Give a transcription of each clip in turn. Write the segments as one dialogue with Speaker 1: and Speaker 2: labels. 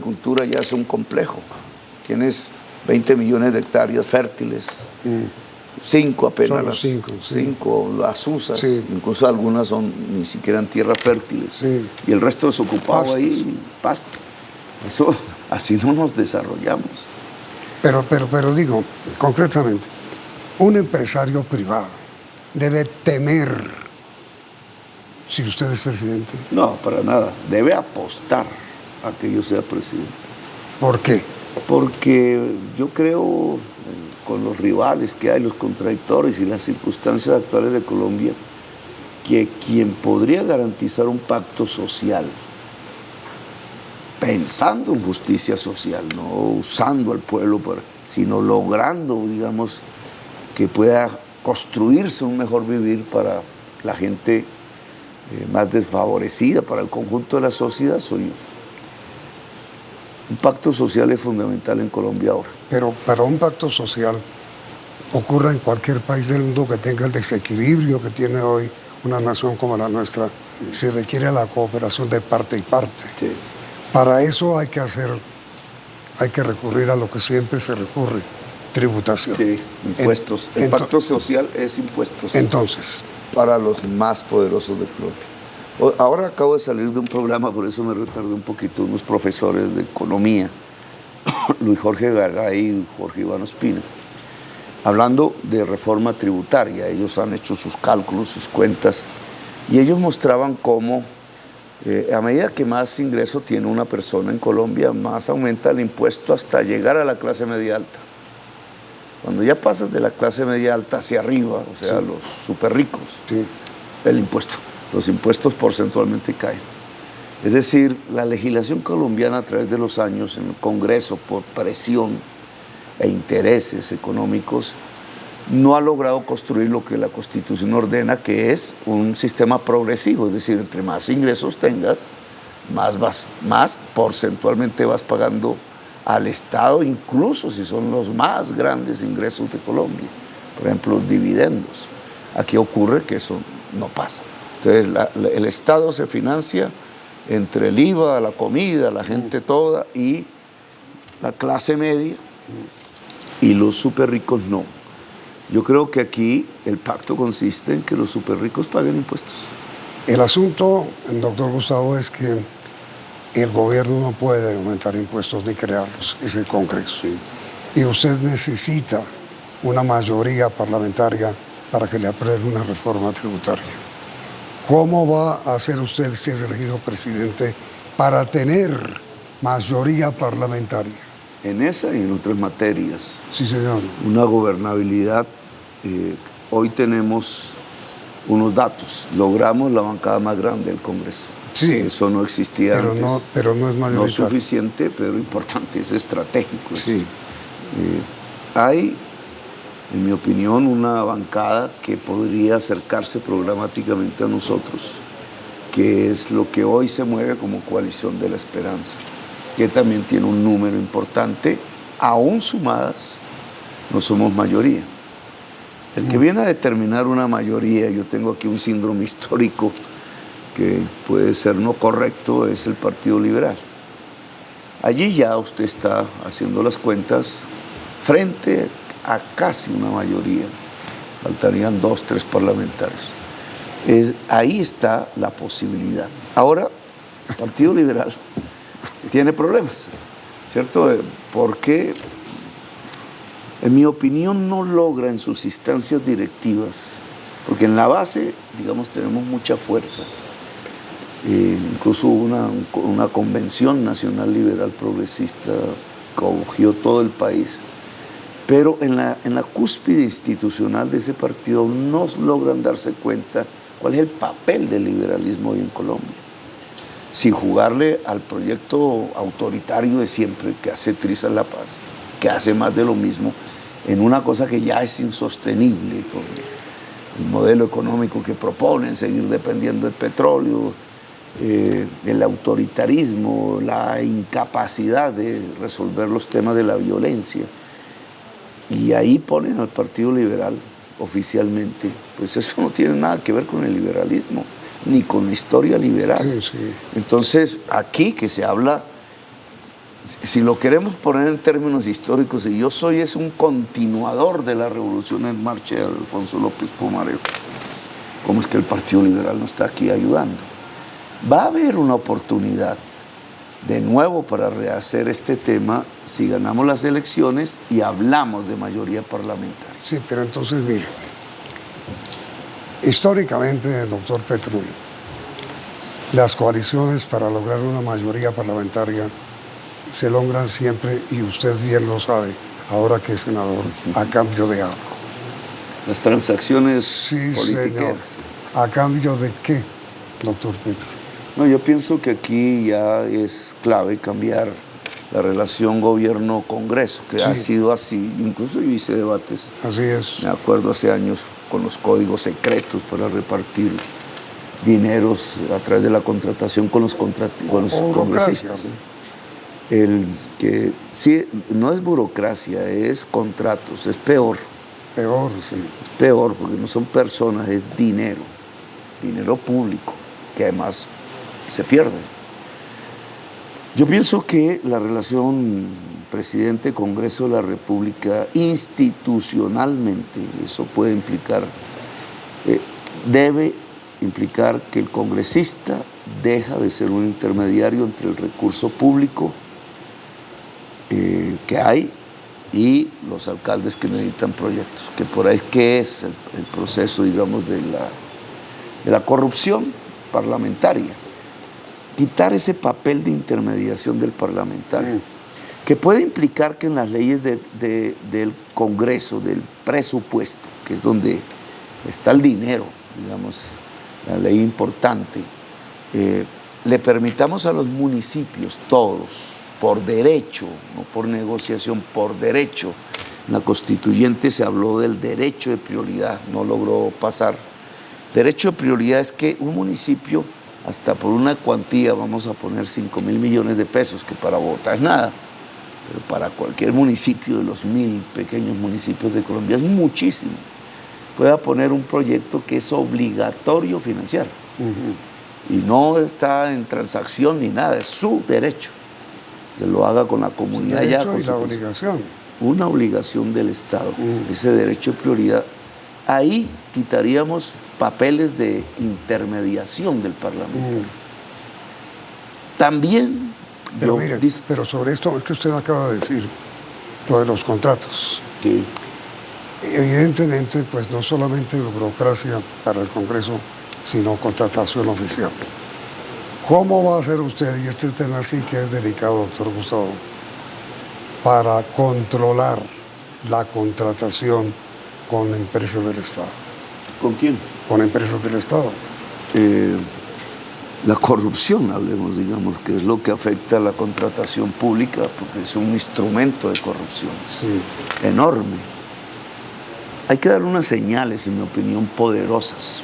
Speaker 1: agricultura ya es un complejo. Tienes 20 millones de hectáreas fértiles, 5 apenas.
Speaker 2: Solo 5, sí.
Speaker 1: 5 las usas,
Speaker 2: sí.
Speaker 1: Incluso algunas son ni siquiera en tierras fértiles.
Speaker 2: Sí.
Speaker 1: Y el resto desocupado
Speaker 2: Pastos.
Speaker 1: ahí, pasto. Eso, así no nos desarrollamos.
Speaker 2: Pero digo, concretamente, un empresario privado debe temer si usted es presidente.
Speaker 1: No, para nada. Debe apostar a que yo sea presidente.
Speaker 2: ¿Por qué?
Speaker 1: Porque yo creo, con los rivales que hay, los contradictores y las circunstancias actuales de Colombia, que quien podría garantizar un pacto social, pensando en justicia social, no usando al pueblo, sino logrando, digamos, que pueda construirse un mejor vivir para la gente más desfavorecida, para el conjunto de la sociedad, soy yo. Un pacto social es fundamental en Colombia ahora.
Speaker 2: Pero para un pacto social ocurra en cualquier país del mundo que tenga el desequilibrio que tiene hoy una nación como la nuestra, se requiere la cooperación de parte y parte.
Speaker 1: Sí.
Speaker 2: Para eso hay que recurrir a lo que siempre se recurre, tributación.
Speaker 1: Sí, impuestos. El pacto social es impuestos.
Speaker 2: Entonces,
Speaker 1: para los más poderosos de Colombia. Ahora acabo de salir de un programa, por eso me retardé un poquito, unos profesores de economía, Luis Jorge Garay y Jorge Iván Ospina, hablando de reforma tributaria. Ellos han hecho sus cálculos, sus cuentas, y ellos mostraban cómo a medida que más ingreso tiene una persona en Colombia, más aumenta el impuesto hasta llegar a la clase media alta. Cuando ya pasas de la clase media alta hacia arriba, o sea, los súper ricos, los impuestos porcentualmente caen. Es decir, la legislación colombiana a través de los años en el Congreso, por presión e intereses económicos, no ha logrado construir lo que la Constitución ordena, que es un sistema progresivo. Es decir, entre más ingresos tengas, más porcentualmente vas pagando al Estado, incluso si son los más grandes ingresos de Colombia. Por ejemplo, los dividendos. Aquí ocurre que eso no pasa. Entonces, el Estado se financia entre el IVA, la comida, la gente toda, y la clase media, y los súper ricos no. Yo creo que aquí el pacto consiste en que los súper ricos paguen impuestos.
Speaker 2: El asunto, doctor Gustavo, es que el gobierno no puede aumentar impuestos ni crearlos, es el Congreso.
Speaker 1: Sí.
Speaker 2: Y usted necesita una mayoría parlamentaria para que le apruebe una reforma tributaria. ¿Cómo va a hacer usted, si es elegido presidente, para tener mayoría parlamentaria?
Speaker 1: En esa y en otras materias.
Speaker 2: Sí, señor.
Speaker 1: Una gobernabilidad. Hoy tenemos unos datos. Logramos la bancada más grande del Congreso.
Speaker 2: Sí.
Speaker 1: Eso no existía antes.
Speaker 2: Pero no es mayoritario.
Speaker 1: No suficiente, pero importante, es estratégico.
Speaker 2: Sí.
Speaker 1: Hay, en mi opinión, una bancada que podría acercarse programáticamente a nosotros, que es lo que hoy se mueve como Coalición de la Esperanza, que también tiene un número importante. Aún sumadas, no somos mayoría. El que viene a determinar una mayoría, yo tengo aquí un síndrome histórico que puede ser no correcto, es el Partido Liberal. Allí ya usted está haciendo las cuentas frente a casi una mayoría. Faltarían 2, 3 parlamentarios. Ahí está la posibilidad. Ahora, el Partido Liberal tiene problemas, ¿cierto? Porque, en mi opinión, no logra en sus instancias directivas, porque en la base, digamos, tenemos mucha fuerza. Incluso hubo una convención nacional liberal progresista que acogió todo el país, pero en la cúspide institucional de ese partido no logran darse cuenta cuál es el papel del liberalismo hoy en Colombia, sin jugarle al proyecto autoritario de siempre que hace trizas la paz, que hace más de lo mismo en una cosa que ya es insostenible, con el modelo económico que proponen, seguir dependiendo del petróleo, el autoritarismo, la incapacidad de resolver los temas de la violencia. Y ahí ponen al Partido Liberal oficialmente. Pues eso no tiene nada que ver con el liberalismo, ni con la historia liberal.
Speaker 2: Sí, sí.
Speaker 1: Entonces, aquí que se habla si lo queremos poner en términos históricos, y yo soy es un continuador de la revolución en marcha de Alfonso López Pumarejo, ¿cómo es que el Partido Liberal no está aquí ayudando? Va a haber una oportunidad de nuevo para rehacer este tema si ganamos las elecciones y hablamos de mayoría parlamentaria.
Speaker 2: Sí, pero entonces, mire, históricamente, doctor Petro, las coaliciones para lograr una mayoría parlamentaria se logran siempre, y usted bien lo sabe, ahora que es senador, a cambio de algo.
Speaker 1: Las transacciones
Speaker 2: Sí,
Speaker 1: políticas.
Speaker 2: señor. ¿A cambio de qué, doctor Petro?
Speaker 1: No, yo pienso que aquí ya es clave cambiar la relación gobierno-congreso, que ha sido así. Incluso yo hice debates,
Speaker 2: Así es.
Speaker 1: me acuerdo hace años, con los códigos secretos para repartir dineros a través de la contratación con los congresistas. Sí, no es burocracia, es contratos, es peor.
Speaker 2: Peor, sí.
Speaker 1: Es peor porque no son personas, es dinero público, que además se pierde. Yo pienso que la relación presidente-Congreso de la República institucionalmente, eso puede implicar, debe implicar que el congresista deja de ser un intermediario entre el recurso público que hay y los alcaldes que necesitan proyectos, que por ahí que es el proceso, digamos, de la corrupción parlamentaria. Quitar ese papel de intermediación del parlamentario, que puede implicar que en las leyes del Congreso, del presupuesto, que es donde está el dinero, digamos, la ley importante, le permitamos a los municipios, todos, por derecho, no por negociación, por derecho. En la constituyente se habló del derecho de prioridad, no logró pasar. Derecho de prioridad es que un municipio, hasta por una cuantía, vamos a poner 5.000 millones de pesos, que para Bogotá es nada, pero para cualquier municipio de los 1.000 pequeños municipios de Colombia es muchísimo, pueda poner un proyecto que es obligatorio financiar. Y no está en transacción ni nada, es su derecho. Que lo haga con la comunidad.
Speaker 2: El derecho
Speaker 1: ya, con
Speaker 2: y la obligación.
Speaker 1: Una obligación del Estado, ese derecho de prioridad. Ahí quitaríamos papeles de intermediación del Parlamento. También...
Speaker 2: Pero mire, pero sobre esto es que usted acaba de decir, lo de los contratos.
Speaker 1: Sí.
Speaker 2: Evidentemente, pues no solamente burocracia para el Congreso, sino contratación oficial. ¿Cómo va a hacer usted, y este tema sí que es delicado, doctor Gustavo, para controlar la contratación con empresas del Estado?
Speaker 1: ¿Con quién?
Speaker 2: Con empresas del Estado.
Speaker 1: La corrupción, hablemos, digamos, que es lo que afecta a la contratación pública, porque es un instrumento de corrupción enorme. Hay que dar unas señales, en mi opinión, poderosas.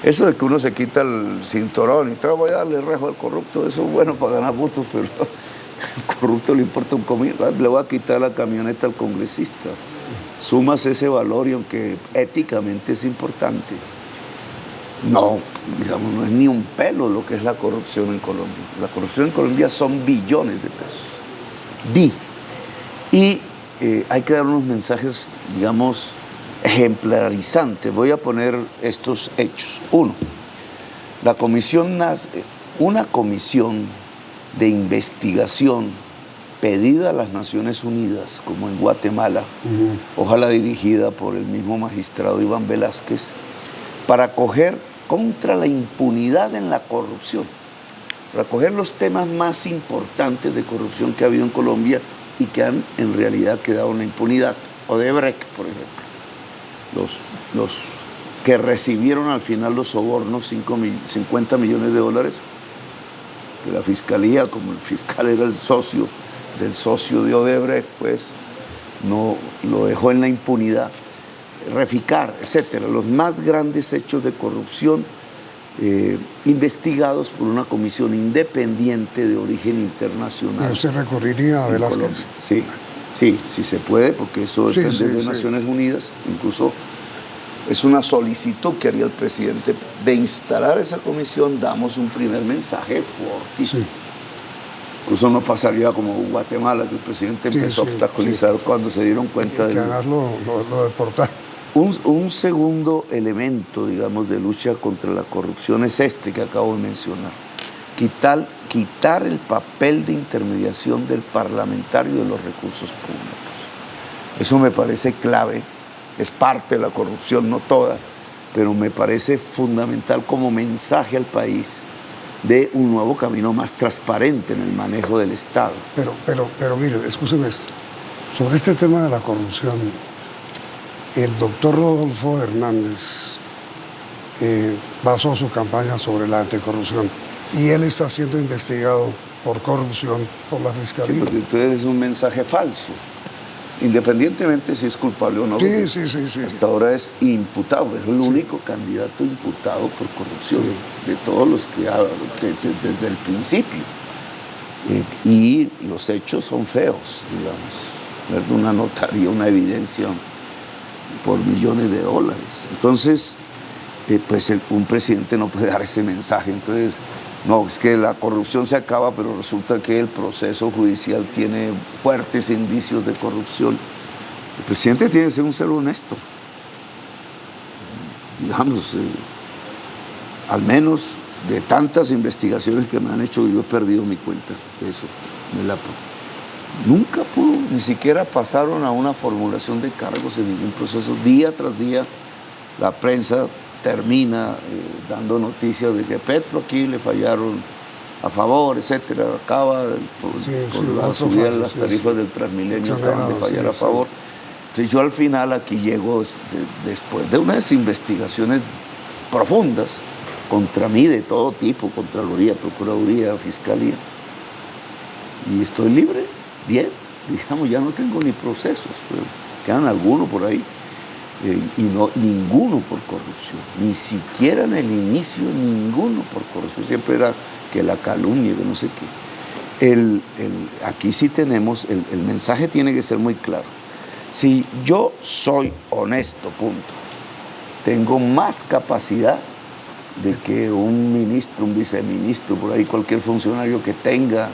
Speaker 1: Eso de que uno se quita el cinturón y voy a darle rejo al corrupto, eso es bueno para ganar votos, pero al corrupto le importa un comino. Le voy a quitar la camioneta al congresista. Sumas ese valor y aunque éticamente es importante, no, digamos, no es ni un pelo lo que es la corrupción en Colombia. La corrupción en Colombia son billones de pesos. Y hay que dar unos mensajes, digamos, ejemplarizantes. Voy a poner estos hechos. Uno, una comisión de investigación pedida a las Naciones Unidas, como en Guatemala, ojalá dirigida por el mismo magistrado Iván Velázquez, para coger contra la impunidad en la corrupción, para coger los temas más importantes de corrupción que ha habido en Colombia y que han en realidad quedado en la impunidad. Odebrecht, por ejemplo. Los que recibieron al final los sobornos, 50 millones de dólares, que la fiscalía, como el fiscal era el socio del socio de Odebrecht, pues no lo dejó en la impunidad. Reficar, etcétera, los más grandes hechos de corrupción investigados por una comisión independiente de origen internacional.
Speaker 2: ¿Usted recurriría a Velázquez?
Speaker 1: Sí, se puede, porque eso depende de Naciones Unidas. Incluso es una solicitud que haría el presidente de instalar esa comisión. Damos un primer mensaje fortísimo. Incluso no pasaría como Guatemala, que el presidente empezó a obstaculizar cuando se dieron cuenta
Speaker 2: de... Que además lo deportaron.
Speaker 1: Un segundo elemento, digamos, de lucha contra la corrupción es este que acabo de mencionar. Quitar el papel de intermediación del parlamentario de los recursos públicos. Eso me parece clave, es parte de la corrupción, no toda, pero me parece fundamental como mensaje al país de un nuevo camino más transparente en el manejo del Estado.
Speaker 2: Pero mire, escúcheme esto. Sobre este tema de la corrupción, el doctor Rodolfo Hernández basó su campaña sobre la anticorrupción y él está siendo investigado por corrupción por la Fiscalía.
Speaker 1: Sí, porque entonces es un mensaje falso, independientemente si es culpable o no.
Speaker 2: Sí.
Speaker 1: Hasta ahora es imputado, es el único candidato imputado por corrupción de todos los que desde el principio. Y los hechos son feos, digamos, una notaría, una evidencia por millones de dólares. Entonces, pues un presidente no puede dar ese mensaje. Entonces, no, es que la corrupción se acaba, pero resulta que el proceso judicial tiene fuertes indicios de corrupción. El presidente tiene que ser un ser honesto. Digamos, al menos de tantas investigaciones que me han hecho, yo he perdido mi cuenta de eso. Nunca pudo, ni siquiera pasaron a una formulación de cargos en ningún proceso. Día tras día, la prensa termina dando noticias de que Petro aquí le fallaron a favor, etcétera, acaba por la subida de las tarifas del Transmilenio, acaban de fallar a favor. Entonces yo al final aquí llego después de unas investigaciones profundas contra mí de todo tipo, Contraloría, Procuraduría, Fiscalía, y estoy libre, bien, digamos, ya no tengo ni procesos, pero quedan algunos por ahí. Y no ninguno por corrupción, ni siquiera en el inicio ninguno por corrupción, siempre era que la calumnia, que no sé qué. Aquí sí tenemos, el mensaje tiene que ser muy claro. Si yo soy honesto, punto, tengo más capacidad de que un ministro, un viceministro, por ahí cualquier funcionario que tenga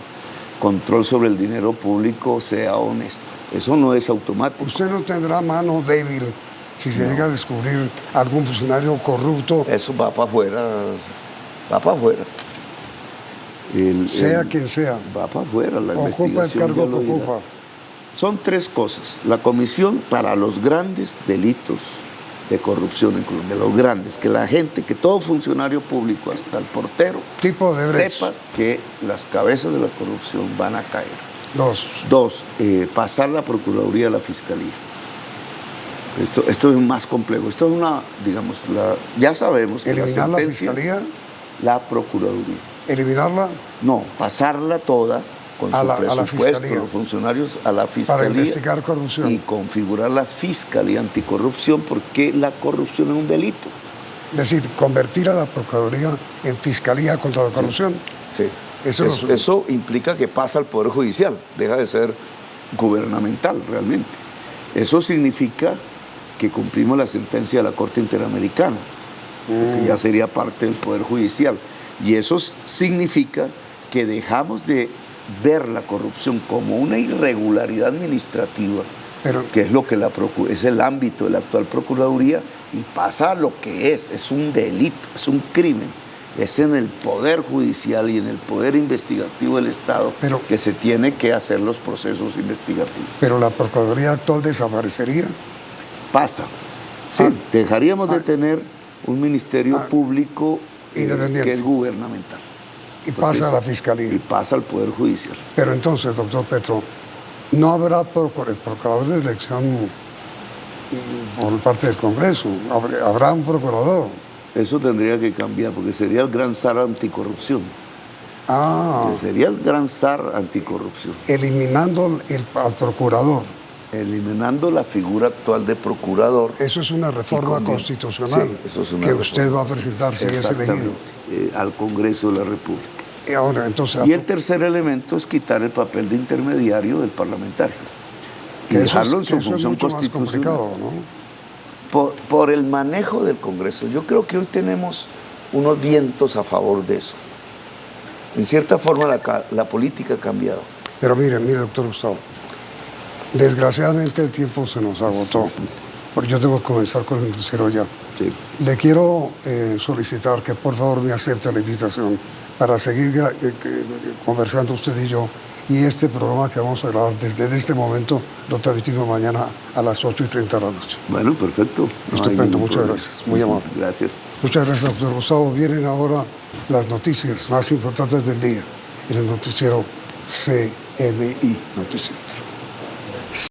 Speaker 1: control sobre el dinero público sea honesto. Eso no es automático.
Speaker 2: Usted no tendrá mano débil si se llega a descubrir algún funcionario corrupto.
Speaker 1: Eso va para afuera, va para afuera.
Speaker 2: Sea quien sea.
Speaker 1: Va para afuera la investigación.
Speaker 2: Ocupa el cargo que ocupa.
Speaker 1: Son tres cosas. La comisión para los grandes delitos de corrupción en Colombia, los grandes, que la gente, que todo funcionario público, hasta el portero,
Speaker 2: tipo de
Speaker 1: sepa que las cabezas de la corrupción van a caer.
Speaker 2: Dos,
Speaker 1: pasar la Procuraduría a la Fiscalía. Esto es más complejo. Esto es una, digamos, ya sabemos que
Speaker 2: ¿eliminar
Speaker 1: la sentencia,
Speaker 2: la Fiscalía?
Speaker 1: La Procuraduría.
Speaker 2: ¿Eliminarla?
Speaker 1: No, pasarla toda con su presupuesto, los funcionarios a la Fiscalía.
Speaker 2: Para investigar corrupción.
Speaker 1: Y configurar la Fiscalía Anticorrupción, porque la corrupción es un delito.
Speaker 2: Es decir, convertir a la Procuraduría en Fiscalía contra la corrupción.
Speaker 1: Sí. Eso implica que pasa al Poder Judicial, deja de ser gubernamental realmente. Eso significa que cumplimos la sentencia de la Corte Interamericana, que ya sería parte del Poder Judicial. Y eso significa que dejamos de ver la corrupción como una irregularidad administrativa, que es lo que es el ámbito de la actual Procuraduría, y pasa a lo que es un delito, es un crimen. Es en el Poder Judicial y en el Poder Investigativo del Estado que se tiene que hacer los procesos investigativos.
Speaker 2: ¿Pero la Procuraduría actual desaparecería?
Speaker 1: Pasa. Sí, dejaríamos de tener un Ministerio Público que es gubernamental.
Speaker 2: Y pasa a la Fiscalía.
Speaker 1: Y pasa al Poder Judicial.
Speaker 2: Pero entonces, doctor Petro, ¿no habrá procurador de elección por parte del Congreso? ¿Habrá un procurador?
Speaker 1: Eso tendría que cambiar, porque sería el gran zar anticorrupción. Sería el gran zar anticorrupción.
Speaker 2: Eliminando al procurador.
Speaker 1: Eliminando la figura actual de procurador.
Speaker 2: Eso es una reforma constitucional
Speaker 1: eso es una
Speaker 2: que
Speaker 1: reforma.
Speaker 2: Usted va a presentar si es elegido.
Speaker 1: Al Congreso de la República.
Speaker 2: Y
Speaker 1: el tercer elemento es quitar el papel de intermediario del parlamentario. Y dejarlo en su función constitucional.
Speaker 2: ¿no?
Speaker 1: Por el manejo del Congreso. Yo creo que hoy tenemos unos vientos a favor de eso. En cierta forma la política ha cambiado.
Speaker 2: Pero mire, doctor Gustavo, desgraciadamente el tiempo se nos agotó, porque yo tengo que comenzar con el noticiero ya.
Speaker 1: Sí.
Speaker 2: Le quiero solicitar que por favor me acepte la invitación para seguir conversando usted y yo, y este programa que vamos a grabar desde este momento lo transmitimos mañana a las 8:30 de la noche.
Speaker 1: Bueno, perfecto.
Speaker 2: Estupendo, muchas gracias. Muy amable.
Speaker 1: Gracias.
Speaker 2: Muchas gracias, doctor Gustavo. Vienen ahora las noticias más importantes del día en el noticiero CNI Noticiero.